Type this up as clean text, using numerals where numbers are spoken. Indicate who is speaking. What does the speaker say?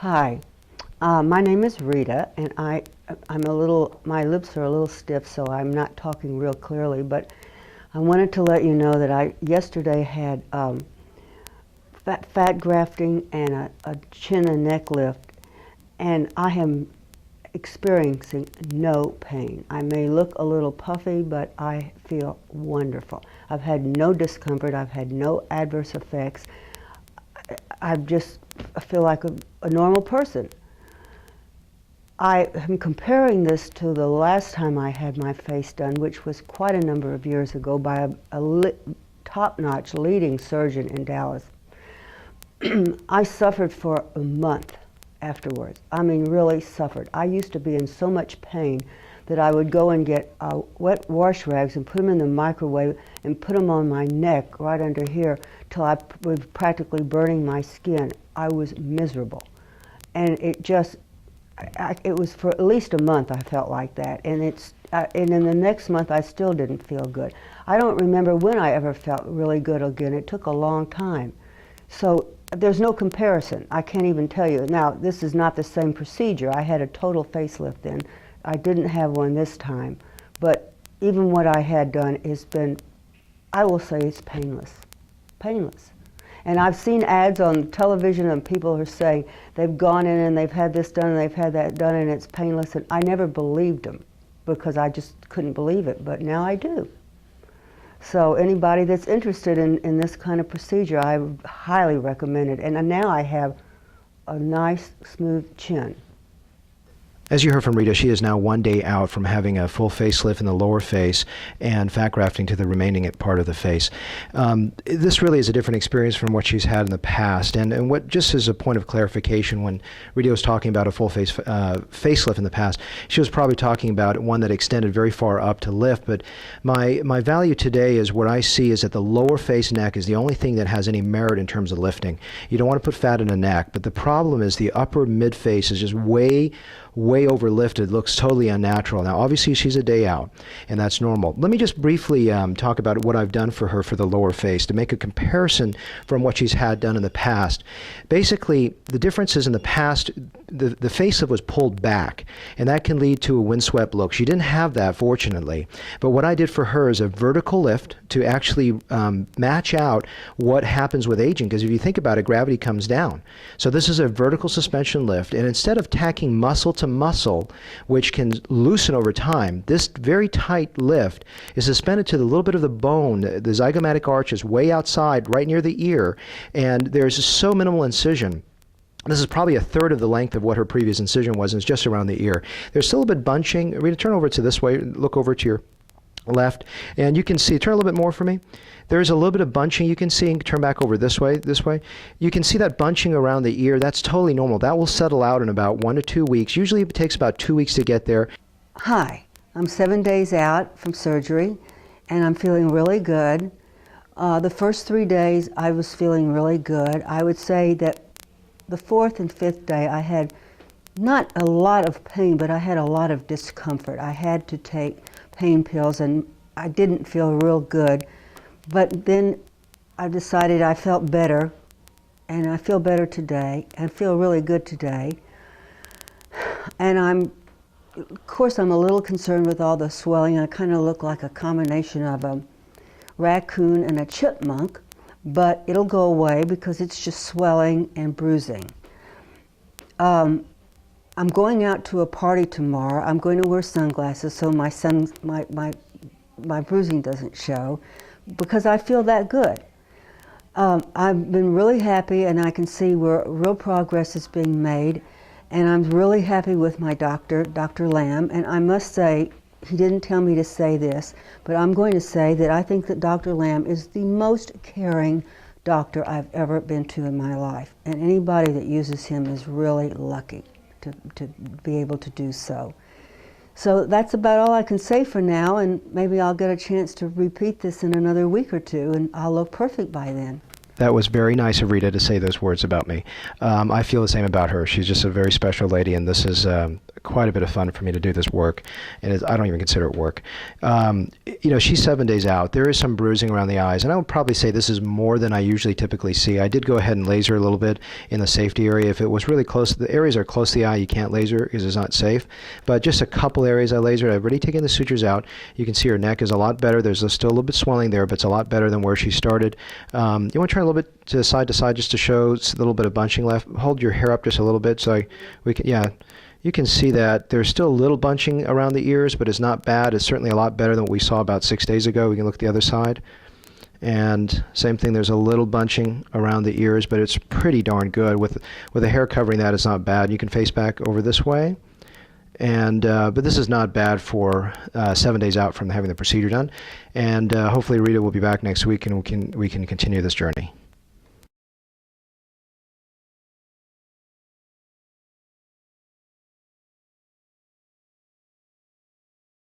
Speaker 1: Hi, my name is Rita, and my lips are a little stiff, so I'm not talking real clearly, but I wanted to let you know that I yesterday had fat grafting and a chin and neck lift, and I am experiencing no pain. I may look a little puffy, but I feel wonderful. I've had no discomfort, I've had no adverse effects. I feel like a normal person. I am comparing this to the last time I had my face done, which was quite a number of years ago by a top-notch leading surgeon in Dallas. I suffered for a month afterwards. I mean, really suffered. I used to be in so much pain that I would go and get wet wash rags and put them in the microwave and put them on my neck right under here till I was practically burning my skin. I was miserable. And it just, it was for at least a month I felt like that. And and in the next month I still didn't feel good. I don't remember when I ever felt really good again. It took a long time. So there's no comparison. I can't even tell you. Now, this is not the same procedure. I had a total facelift then. I didn't have one this time. But even what I had done has been, I will say it's painless. Painless. And I've seen ads on television and people are saying they've gone in and they've had this done and they've had that done and it's painless. And I never believed them because I just couldn't believe it. But now I do. So anybody that's interested in this kind of procedure, I would highly recommend it. And now I have a nice, smooth chin.
Speaker 2: As you heard from Rita, she is now 1 day out from having a full facelift in the lower face and fat grafting to the remaining part of the face. This really is a different experience from what she's had in the past. And what, just as a point of clarification, when Rita was talking about a full face facelift in the past, she was probably talking about one that extended very far up to lift. But my value today is what I see is that the lower face neck is the only thing that has any merit in terms of lifting. You don't want to put fat in the neck, but the problem is the upper mid face is just way overlifted, looks totally unnatural. Now, obviously, she's a day out, and that's normal. Let me just briefly talk about what I've done for her for the lower face to make a comparison from what she's had done in the past. Basically, the difference is in the past, the facelift was pulled back, and that can lead to a windswept look. She didn't have that, fortunately. But what I did for her is a vertical lift to actually match out what happens with aging, because if you think about it, gravity comes down. So this is a vertical suspension lift, and instead of tacking muscle to muscle, which can loosen over time, this very tight lift is suspended to the little bit of the bone. The zygomatic arch is way outside, right near the ear, and there's so minimal incision. This is probably a third of the length of what her previous incision was, and it's just around the ear. There's still a bit bunching. Rita, turn over to this way, look over to your left, and you can see, turn a little bit more for me. There's a little bit of bunching you can see, and turn back over this way. You can see that bunching around the ear. That's totally normal. That will settle out in about 1 to 2 weeks. Usually it takes about 2 weeks to get there.
Speaker 1: Hi, I'm 7 days out from surgery, and I'm feeling really good. The first 3 days I was feeling really good. I would say that the 4th and 5th day I had not a lot of pain, but I had a lot of discomfort. I had to take pain pills, and I didn't feel real good. But then I decided I felt better, and I feel better today. I feel really good today. And of course, I'm a little concerned with all the swelling. I kind of look like a combination of a raccoon and a chipmunk, but it'll go away because it's just swelling and bruising. I'm going out to a party tomorrow. I'm going to wear sunglasses so my bruising doesn't show, because I feel that good. I've been really happy, and I can see where real progress is being made, and I'm really happy with my doctor, Dr. Lamb, and I must say, he didn't tell me to say this, but I'm going to say that I think that Dr. Lamb is the most caring doctor I've ever been to in my life, and anybody that uses him is really lucky to be able to do so. So that's about all I can say for now, and maybe I'll get a chance to repeat this in another week or two, and I'll look perfect by then.
Speaker 2: That was very nice of Rita to say those words about me. I feel the same about her. She's just a very special lady, and this is quite a bit of fun for me to do this work, and I don't even consider it work. She's 7 days out. There is some bruising around the eyes, and I would probably say this is more than I usually typically see. I did go ahead and laser a little bit in the safety area. If it was really close, the areas are close to the eye, you can't laser because it's not safe. But just a couple areas I lasered. I've already taken the sutures out. You can see her neck is a lot better. There's still a little bit swelling there, but it's a lot better than where she started. You want to try a little bit to side just to show a little bit of bunching left. Hold your hair up just a little bit so we can, yeah. You can see that there's still a little bunching around the ears, but it's not bad. It's certainly a lot better than what we saw about 6 days ago. We can look at the other side. And same thing, there's a little bunching around the ears, but it's pretty darn good. With the hair covering that, it's not bad. You can face back over this way. And but this is not bad for 7 days out from having the procedure done. And hopefully Rita will be back next week, and we can continue this journey.